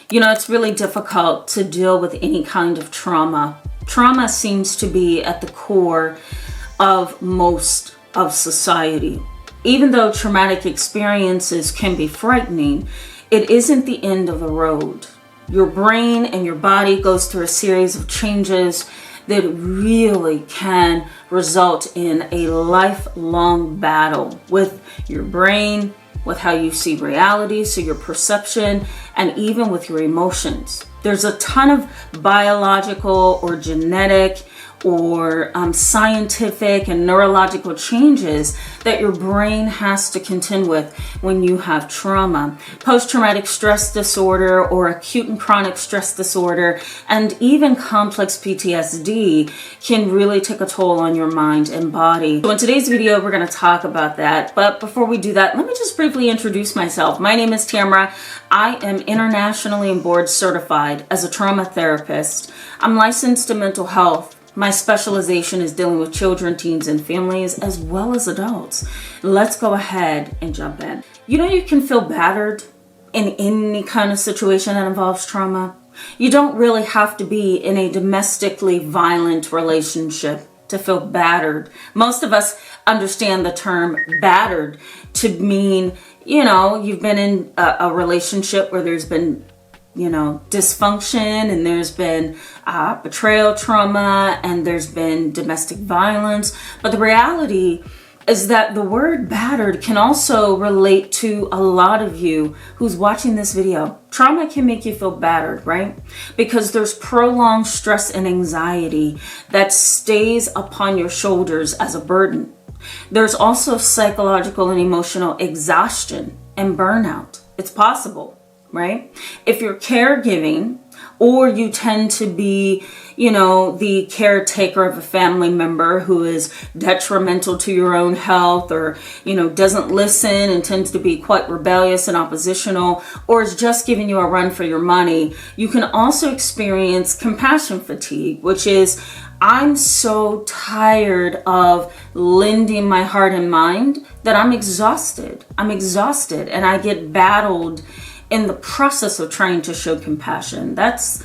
You know, it's really difficult to deal with any kind of trauma. Trauma seems to be at the core of most of society. Even though traumatic experiences can be frightening, it isn't the end of the road. Your brain and your body goes through a series of changes that really can result in a lifelong battle with your brain, with how you see reality, so your perception, and even with your emotions. There's a ton of biological or genetic or scientific and neurological changes that your brain has to contend with when you have trauma. Post-traumatic stress disorder or acute and chronic stress disorder and even complex PTSD can really take a toll on your mind and body. So in today's video, we're going to talk about that. But before we do that, let me just briefly introduce myself. My name is Tamara. I am internationally and board certified as a trauma therapist. I'm licensed in mental health. My specialization is dealing with children, teens, and families, as well as adults. Let's go ahead and jump in. You know, you can feel battered in any kind of situation that involves trauma. You don't really have to be in a domestically violent relationship to feel battered. Most of us understand the term battered to mean, you know, you've been in a relationship where there's been dysfunction, and there's been betrayal trauma, and there's been domestic violence. But the reality is that the word battered can also relate to a lot of you who's watching this video. Trauma can make you feel battered, right? Because there's prolonged stress and anxiety that stays upon your shoulders as a burden. There's also psychological and emotional exhaustion and burnout. It's possible. Right? If you're caregiving, or you tend to be, the caretaker of a family member who is detrimental to your own health, or, doesn't listen and tends to be quite rebellious and oppositional, or is just giving you a run for your money, you can also experience compassion fatigue, which is, I'm so tired of lending my heart and mind that I'm exhausted. And I get battled in the process of trying to show compassion. That's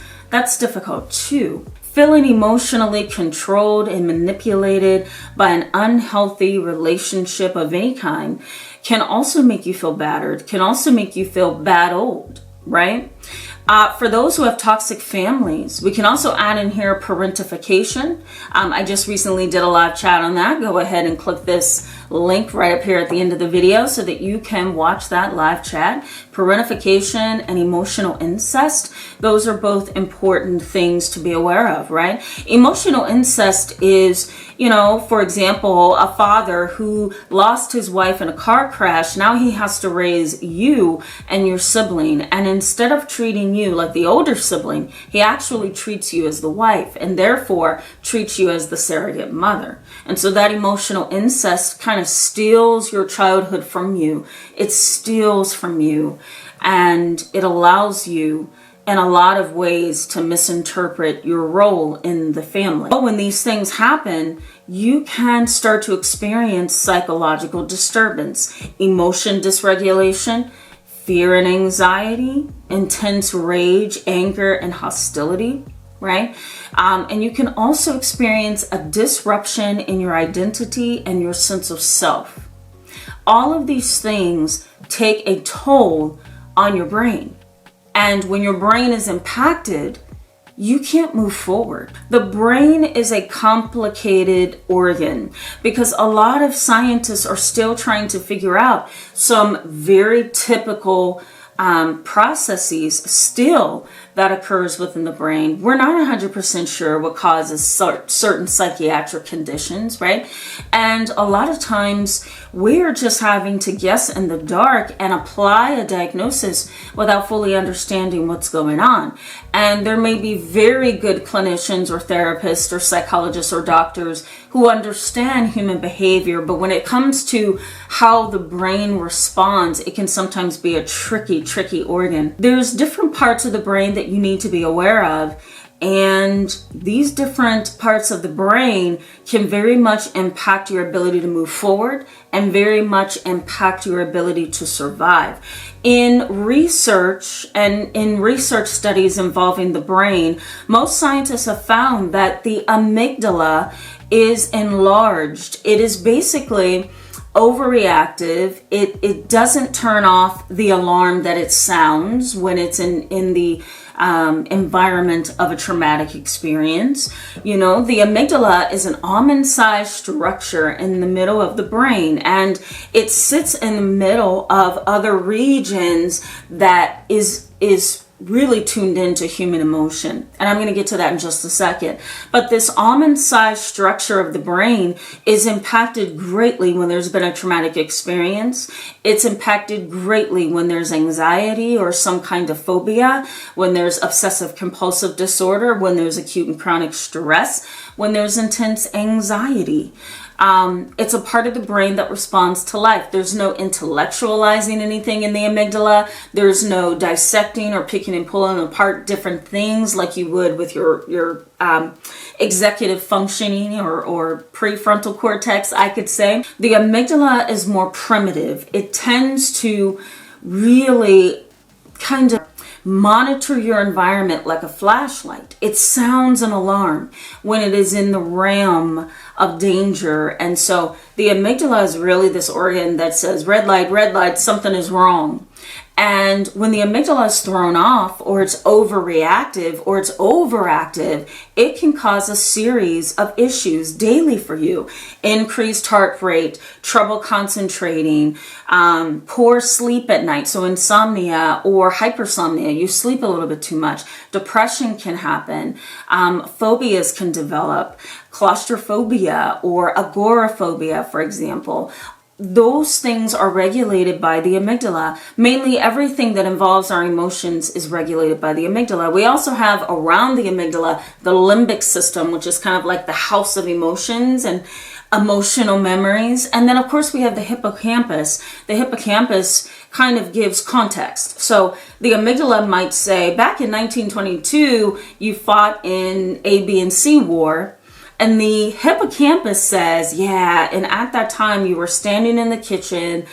difficult too. Feeling emotionally controlled and manipulated by an unhealthy relationship of any kind can also make you feel battered, can also make you feel battled, right? For those who have toxic families, we can also add in here parentification. I just recently did a live chat on that. Go ahead and click this link right up here at the end of the video so that you can watch that live chat. Parentification and emotional incest, those are both important things to be aware of, right? Emotional incest is, for example, a father who lost his wife in a car crash. Now he has to raise you and your sibling. And instead of treating you like the older sibling, he actually treats you as the wife, and therefore treats you as the surrogate mother. And so that emotional incest kind of steals your childhood from you. It steals from you, and it allows you in a lot of ways to misinterpret your role in the family. But when these things happen, you can start to experience psychological disturbance, emotion dysregulation, fear and anxiety, intense rage, anger, and hostility, right? And you can also experience a disruption in your identity and your sense of self. All of these things take a toll on your brain. And when your brain is impacted, you can't move forward. The brain is a complicated organ because a lot of scientists are still trying to figure out some very typical processes still that occurs within the brain. We're not 100% sure what causes certain psychiatric conditions, right? And a lot of times we're just having to guess in the dark and apply a diagnosis without fully understanding what's going on. And there may be very good clinicians or therapists or psychologists or doctors who understand human behavior, but when it comes to how the brain responds, it can sometimes be a tricky organ. There's different parts of the brain that you need to be aware of, And these different parts of the brain can very much impact your ability to move forward and very much impact your ability to survive. In research and in research studies involving the brain, most scientists have found that the amygdala is enlarged. It is basically overreactive. It doesn't turn off the alarm that it sounds when it's in the environment of a traumatic experience. You know, the amygdala is an almond-sized structure in the middle of the brain, and it sits in the middle of other regions that is really tuned into human emotion. And I'm going to get to that in just a second. But this almond-sized structure of the brain is impacted greatly when there's been a traumatic experience. It's impacted greatly when there's anxiety or some kind of phobia, when there's obsessive compulsive disorder, when there's acute and chronic stress, when there's intense anxiety. It's a part of the brain that responds to life. There's no intellectualizing anything in the amygdala. There's no dissecting or picking and pulling apart different things like you would with your executive functioning or prefrontal cortex, I could say. The amygdala is more primitive. It tends to really kind of monitor your environment like a flashlight. It sounds an alarm when it is in the realm of danger. And so the amygdala is really this organ that says, red light, something is wrong. And when the amygdala is thrown off, or it's overreactive, or it's overactive, it can cause a series of issues daily for you. Increased heart rate, trouble concentrating, poor sleep at night, so insomnia or hypersomnia. You sleep a little bit too much. Depression can happen. Phobias can develop. Claustrophobia or agoraphobia, for example. Those things are regulated by the amygdala. Mainly everything that involves our emotions is regulated by the amygdala. We also have around the amygdala the limbic system, which is kind of like the house of emotions and emotional memories. And then of course we have the hippocampus. The hippocampus kind of gives context. So the amygdala might say, back in 1922, you fought in A, B, and C war. And the hippocampus says, yeah, and at that time you were standing in the kitchen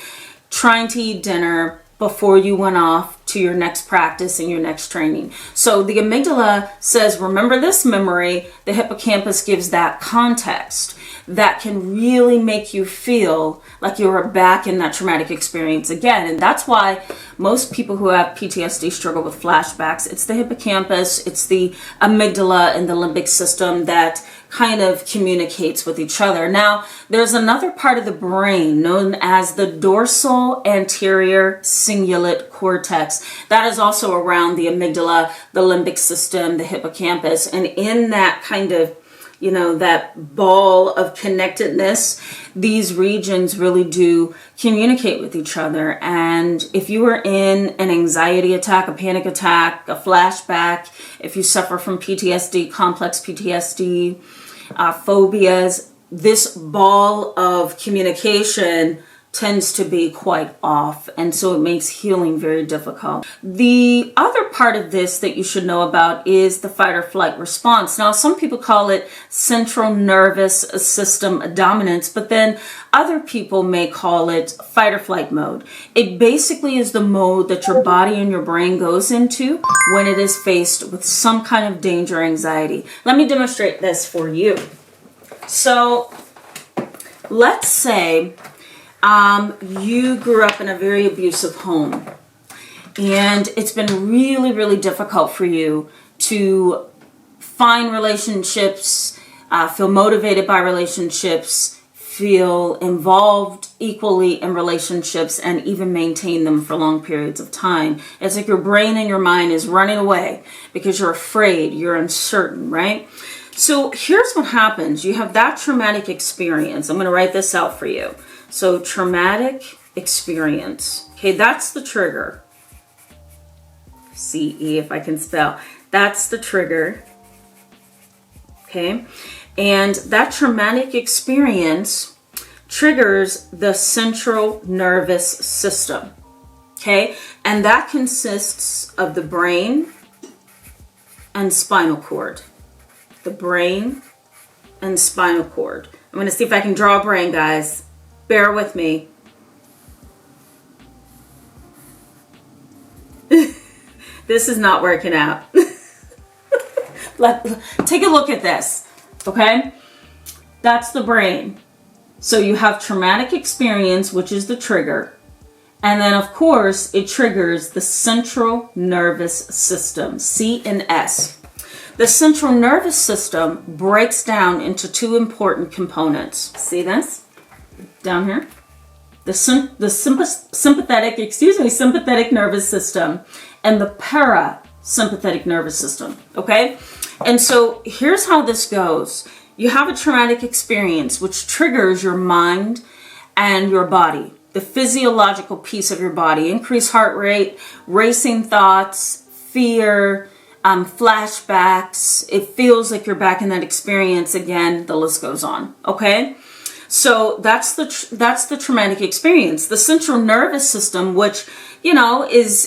trying to eat dinner before you went off to your next practice and your next training. So the amygdala says, remember this memory. The hippocampus gives that context that can really make you feel like you were back in that traumatic experience again. And that's why most people who have PTSD struggle with flashbacks. It's the hippocampus, it's the amygdala and the limbic system that kind of communicates with each other. Now, there's another part of the brain known as the dorsal anterior cingulate cortex. That is also around the amygdala, the limbic system, the hippocampus. And in that kind of, you know, that ball of connectedness, these regions really do communicate with each other. And if you are in an anxiety attack, a panic attack, a flashback, if you suffer from PTSD, complex PTSD, phobias, this ball of communication tends to be quite off, and so it makes healing very difficult. The other part of this that you should know about is the fight or flight response. Now, some people call it central nervous system dominance, but then other people may call it fight or flight mode. It basically is the mode that your body and your brain goes into when it is faced with some kind of danger or anxiety. Let me demonstrate this for you. So let's say you grew up in a very abusive home, and it's been really, really difficult for you to find relationships, feel motivated by relationships, feel involved equally in relationships, and even maintain them for long periods of time. It's like your brain and your mind is running away because you're afraid, you're uncertain, right? So here's what happens. You have that traumatic experience. I'm going to write this out for you. So traumatic experience. Okay, that's the trigger. C-E, if I can spell. That's the trigger. Okay, and that traumatic experience triggers the central nervous system. Okay, and that consists of the brain and spinal cord. The brain and spinal cord. I'm going to see if I can draw a brain, guys. Bear with me. This is not working out. Take a look at this, okay? That's the brain. So you have traumatic experience, which is the trigger. And then, of course, it triggers the central nervous system, CNS. The central nervous system breaks down into two important components. See this? Down here? The sympathetic nervous system and the parasympathetic nervous system, okay? And so here's how this goes. You have a traumatic experience which triggers your mind and your body, the physiological piece of your body, increased heart rate, racing thoughts, fear, flashbacks. It feels like you're back in that experience again. The list goes on, okay? So that's the traumatic experience. The central nervous system, which, you know, is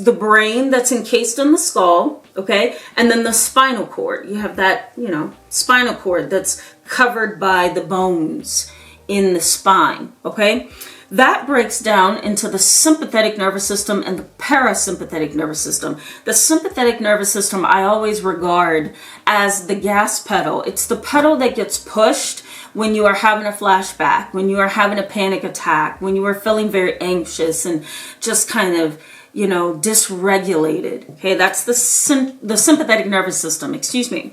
the brain that's encased in the skull, okay? And then the spinal cord. You have that, you know, spinal cord that's covered by the bones in the spine, okay? That breaks down into the sympathetic nervous system and the parasympathetic nervous system. The sympathetic nervous system I always regard as the gas pedal. It's the pedal that gets pushed when you are having a flashback, when you are having a panic attack, when you are feeling very anxious and just kind of, you know, dysregulated. Okay, that's the sympathetic nervous system, excuse me.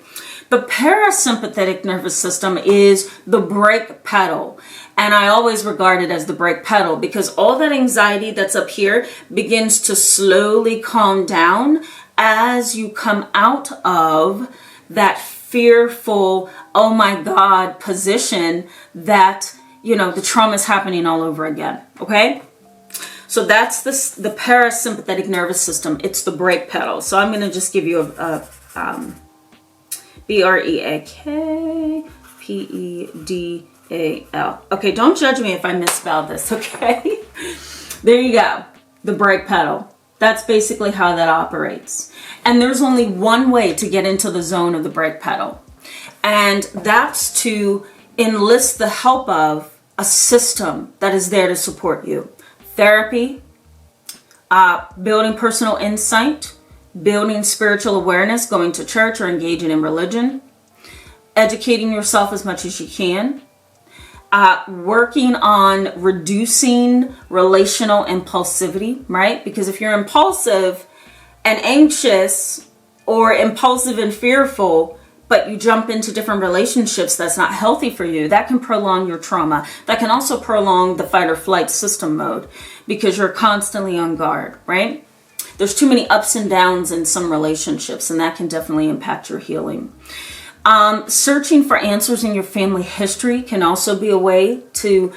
The parasympathetic nervous system is the brake pedal. And I always regard it as the brake pedal because all that anxiety that's up here begins to slowly calm down as you come out of that fearful, oh my God position that, you know, the trauma is happening all over again. Okay? So that's the parasympathetic nervous system. It's the brake pedal. So I'm going to just give you a BREAKPEDAL. Okay, don't judge me if I misspell this, okay? There you go. The brake pedal. That's basically how that operates. And there's only one way to get into the zone of the brake pedal. And that's to enlist the help of a system that is there to support you. Therapy, building personal insight, building spiritual awareness, going to church or engaging in religion, educating yourself as much as you can, working on reducing relational impulsivity, right? Because if you're impulsive and anxious or impulsive and fearful, but you jump into different relationships that's not healthy for you, that can prolong your trauma. That can also prolong the fight or flight system mode because you're constantly on guard, right? There's too many ups and downs in some relationships, and that can definitely impact your healing. Searching for answers in your family history can also be a way to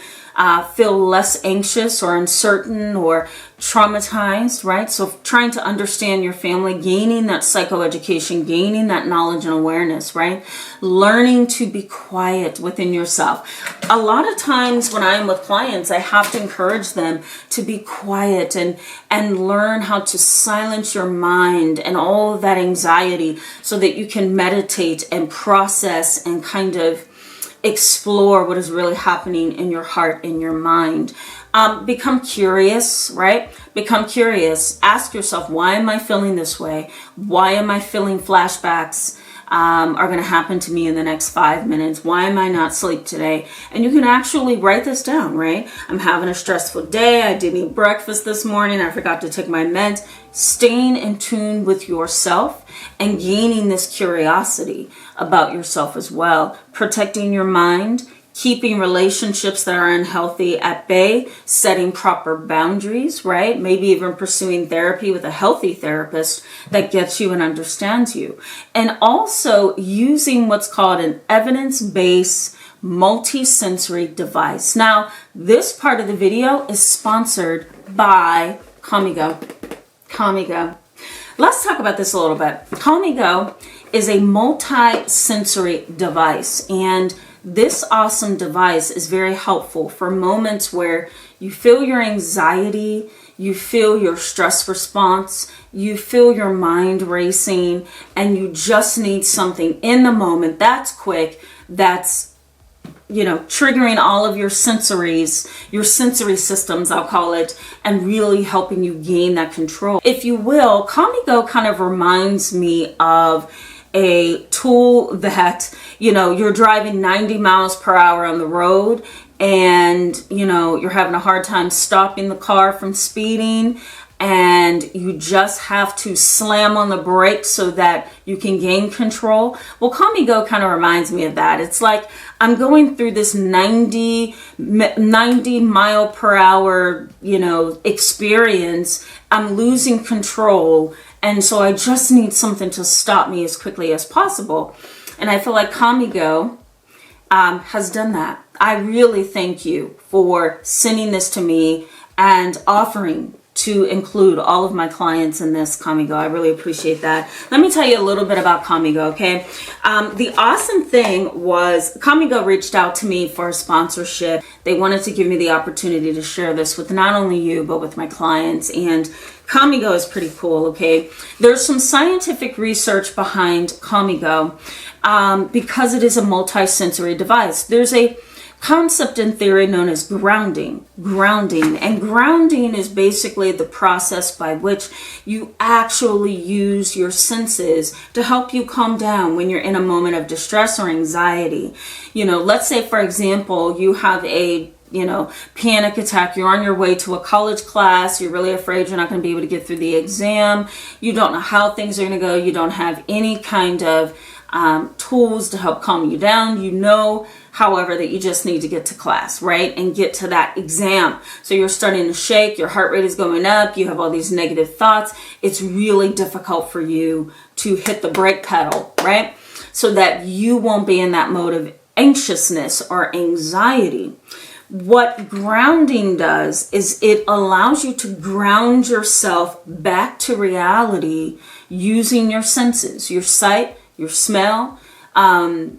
feel less anxious or uncertain or traumatized, right? So trying to understand your family, gaining that psychoeducation, gaining that knowledge and awareness, right? Learning to be quiet within yourself. A lot of times when I'm with clients, I have to encourage them to be quiet and learn how to silence your mind and all of that anxiety so that you can meditate and process and kind of explore what is really happening in your heart, in your mind. Become curious, right? Become curious. Ask yourself, why am I feeling this way? Why am I feeling flashbacks are going to happen to me in the next 5 minutes? Why am I not asleep today? And you can actually write this down, right? I'm having a stressful day. I didn't eat breakfast this morning. I forgot to take my meds. Staying in tune with yourself and gaining this curiosity about yourself as well. Protecting your mind, keeping relationships that are unhealthy at bay, setting proper boundaries, right? Maybe even pursuing therapy with a healthy therapist that gets you and understands you. And also using what's called an evidence-based multi-sensory device. Now, this part of the video is sponsored by Calmigo. Calmigo. Let's talk about this a little bit. Calmigo is a multi-sensory device, and this awesome device is very helpful for moments where you feel your anxiety, you feel your stress response, you feel your mind racing, and you just need something in the moment that's quick, that's, you know, triggering all of your sensory systems, I'll call it, and really helping you gain that control. If you will, Calmigo kind of reminds me of a tool that, you know, you're driving 90 miles per hour on the road and, you know, you're having a hard time stopping the car from speeding, and you just have to slam on the brakes so that you can gain control. Well, Calmigo kind of reminds me of that. It's like I'm going through this 90 mile per hour, you know, experience. I'm losing control. And so I just need something to stop me as quickly as possible. And I feel like Calmigo has done that. I really thank you for sending this to me and offering to include all of my clients in this, Calmigo. I really appreciate that. Let me tell you a little bit about Calmigo, okay? The awesome thing was Calmigo reached out to me for a sponsorship. They wanted to give me the opportunity to share this with not only you, but with my clients. And Calmigo is pretty cool, okay? There's some scientific research behind Calmigo because it is a multi-sensory device. There's a concept in theory known as grounding. And grounding is basically the process by which you actually use your senses to help you calm down when you're in a moment of distress or anxiety. You know, let's say, for example, you have a panic attack. You're on your way to a college class. You're really afraid you're not going to be able to get through the exam. You don't know how things are going to go. You don't have any kind of tools to help calm you down. You know, however, that you just need to get to class, right? And get to that exam. So you're starting to shake, your heart rate is going up, you have all these negative thoughts. It's really difficult for you to hit the brake pedal, right? So that you won't be in that mode of anxiousness or anxiety. What grounding does is it allows you to ground yourself back to reality using your senses, your sight, your smell,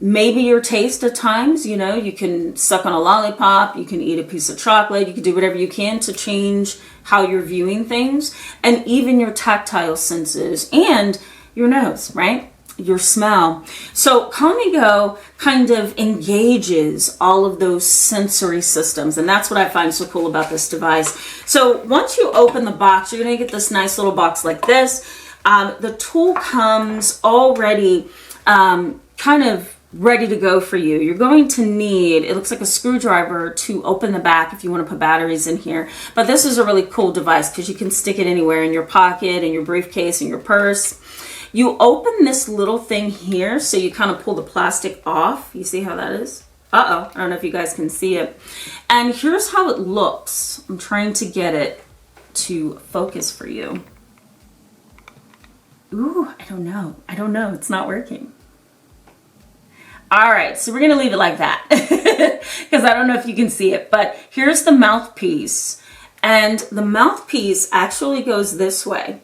maybe your taste at times. You know, you can suck on a lollipop, you can eat a piece of chocolate, you can do whatever you can to change how you're viewing things, and even your tactile senses and your nose, right? Your smell. So Calmigo kind of engages all of those sensory systems, and that's what I find so cool about this device. So once you open the box, you're going to get this nice little box like this. The tool comes already kind of ready to go for you. You're going to need, it looks like a screwdriver to open the back if you want to put batteries in here. But this is a really cool device because you can stick it anywhere, in your pocket, in your briefcase, in your purse. You open this little thing here, so you kind of pull the plastic off. You see how that is? Uh-oh, I don't know if you guys can see it. And here's how it looks. I'm trying to get it to focus for you. Ooh, I don't know. It's not working. All right, so we're gonna leave it like that because I don't know if you can see it, but here's the mouthpiece, and the mouthpiece actually goes this way.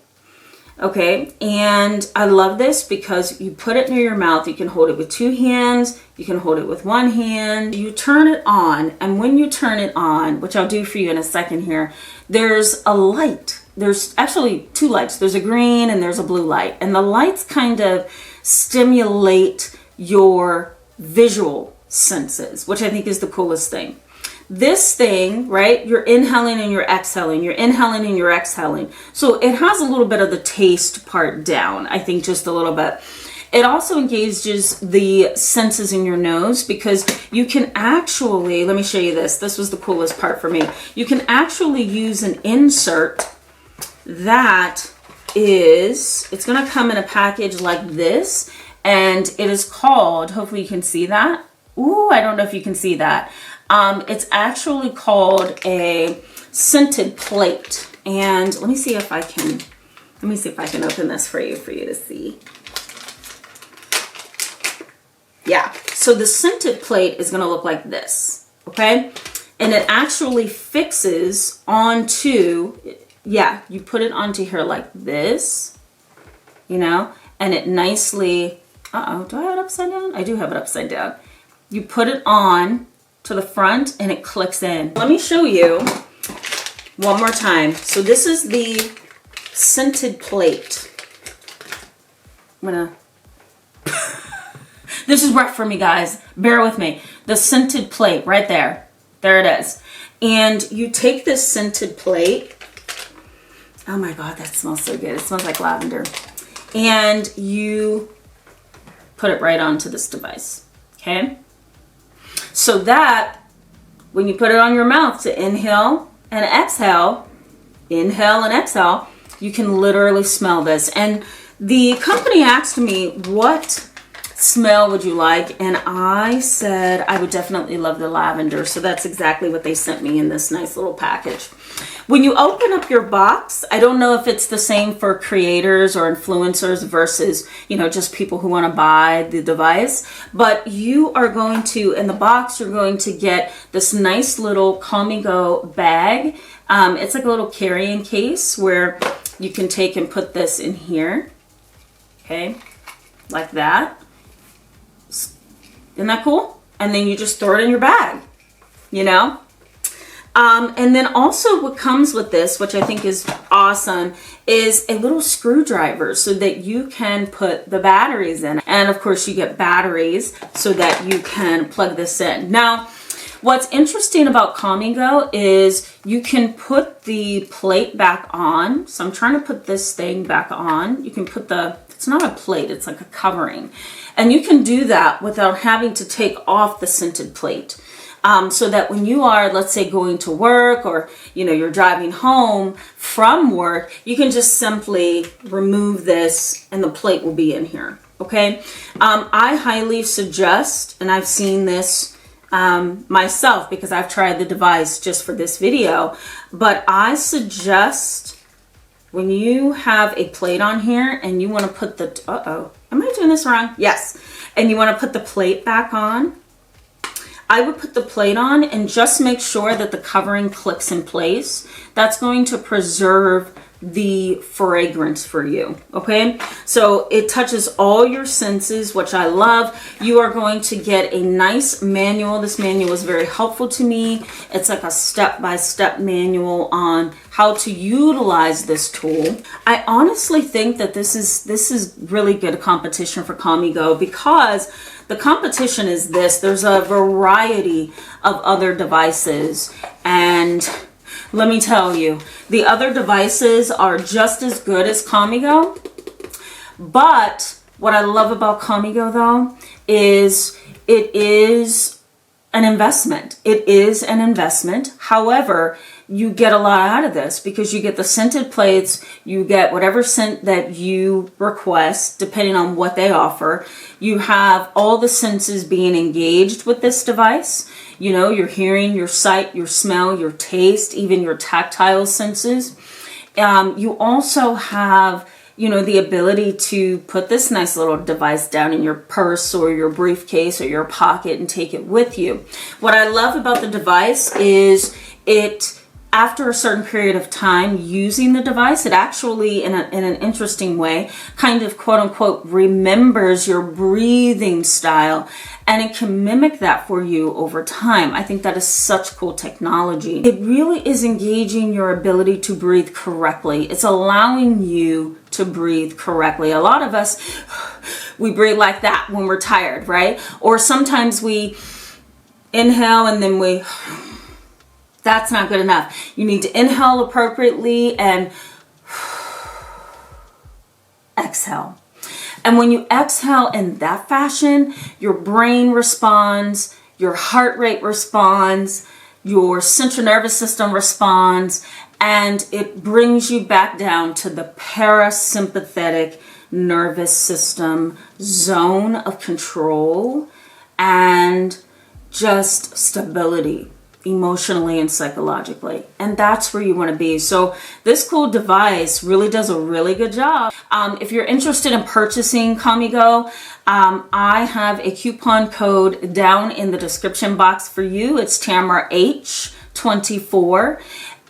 Okay, and I love this because you put it near your mouth. You can hold it with two hands, you can hold it with one hand. You turn it on, and when you turn it on, which I'll do for you in a second here, there's a light. There's actually two lights. There's a green and there's a blue light, and the lights kind of stimulate your visual senses, which I think is the coolest thing. This thing, right, you're inhaling and you're exhaling, you're inhaling and you're exhaling. So it has a little bit of the taste part down, I think, just a little bit. It also engages the senses in your nose because you can actually, let me show you this. This was the coolest part for me. You can actually use an insert that is, it's going to come in a package like this, and it is called, hopefully you can see that. Ooh, I don't know if you can see that. It's actually called a scented plate. And let me see if I can open this for you to see. Yeah, so the scented plate is gonna look like this, okay? And it actually fixes onto, yeah, you put it onto here like this, you know, and it nicely, uh-oh, do I have it upside down? I do have it upside down. You put it on to the front and it clicks in. Let me show you one more time. So this is the scented plate. I'm gonna, this is rough for me, guys. Bear with me. The scented plate right there. There it is. And you take this scented plate. Oh my God, that smells so good. It smells like lavender. And you put it right onto this device, okay? So that when you put it on your mouth to inhale and exhale, you can literally smell this. And the company asked me, what smell would you like? And I said I would definitely love the lavender. So that's exactly what they sent me in this nice little package. When you open up your box, I don't know if it's the same for creators or influencers versus, just people who want to buy the device, but you are going to, in the box, you're going to get this nice little Calmigo bag. It's like a little carrying case where you can take and put this in here. Okay, like that. Isn't that cool? And then you just throw it in your bag, And then also what comes with this, which I think is awesome, is a little screwdriver so that you can put the batteries in. And of course you get batteries so that you can plug this in. Now, what's interesting about Calmigo is you can put the plate back on. So I'm trying to put this thing back on. You can put it's not a plate, it's like a covering. And you can do that without having to take off the scented plate. So that when you are, let's say, going to work or, you're driving home from work, you can just simply remove this and the plate will be in here. Okay. I highly suggest, and I've seen this myself because I've tried the device just for this video, but I suggest when you have a plate on here and you want to put the, am I doing this wrong? Yes. And you want to put the plate back on. I would put the plate on and just make sure that the covering clicks in place. That's going to preserve the fragrance for you, okay? So it touches all your senses, which I love. You are going to get a nice manual. This manual is very helpful to me. It's like a step-by-step manual on how to utilize this tool. I honestly think that this is really good competition for Calmigo because the competition is this. There's a variety of other devices, and let me tell you, the other devices are just as good as Calmigo. But what I love about Calmigo, though, is it is an investment. It is an investment. However, you get a lot out of this because you get the scented plates, you get whatever scent that you request, depending on what they offer. You have all the senses being engaged with this device. Your hearing, your sight, your smell, your taste, even your tactile senses. You also have, the ability to put this nice little device down in your purse or your briefcase or your pocket and take it with you. What I love about the device is after a certain period of time using the device, it actually, in an interesting way, kind of quote unquote remembers your breathing style, and it can mimic that for you over time. I think that is such cool technology. It really is engaging your ability to breathe correctly. It's allowing you to breathe correctly. A lot of us, we breathe like that when we're tired, right? Or sometimes we inhale and then we... That's not good enough. You need to inhale appropriately and exhale. And when you exhale in that fashion, your brain responds, your heart rate responds, your central nervous system responds, and it brings you back down to the parasympathetic nervous system zone of control and just stability, emotionally and psychologically. And that's where you want to be. So this cool device really does a really good job. If you're interested in purchasing Calmigo, I have a coupon code down in the description box for you. It's Tamara H24,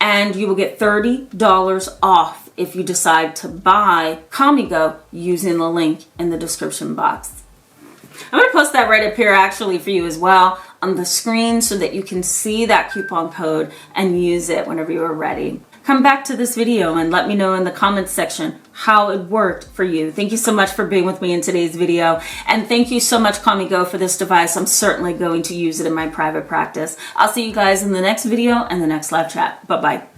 and you will get $30 off if you decide to buy Calmigo using the link in the description box. I'm going to post that right up here actually for you as well on the screen so that you can see that coupon code and use it whenever you are ready. Come back to this video and let me know in the comments section how it worked for you. Thank you so much for being with me in today's video. And thank you so much, Calmigo, for this device. I'm certainly going to use it in my private practice. I'll see you guys in the next video and the next live chat. Bye-bye.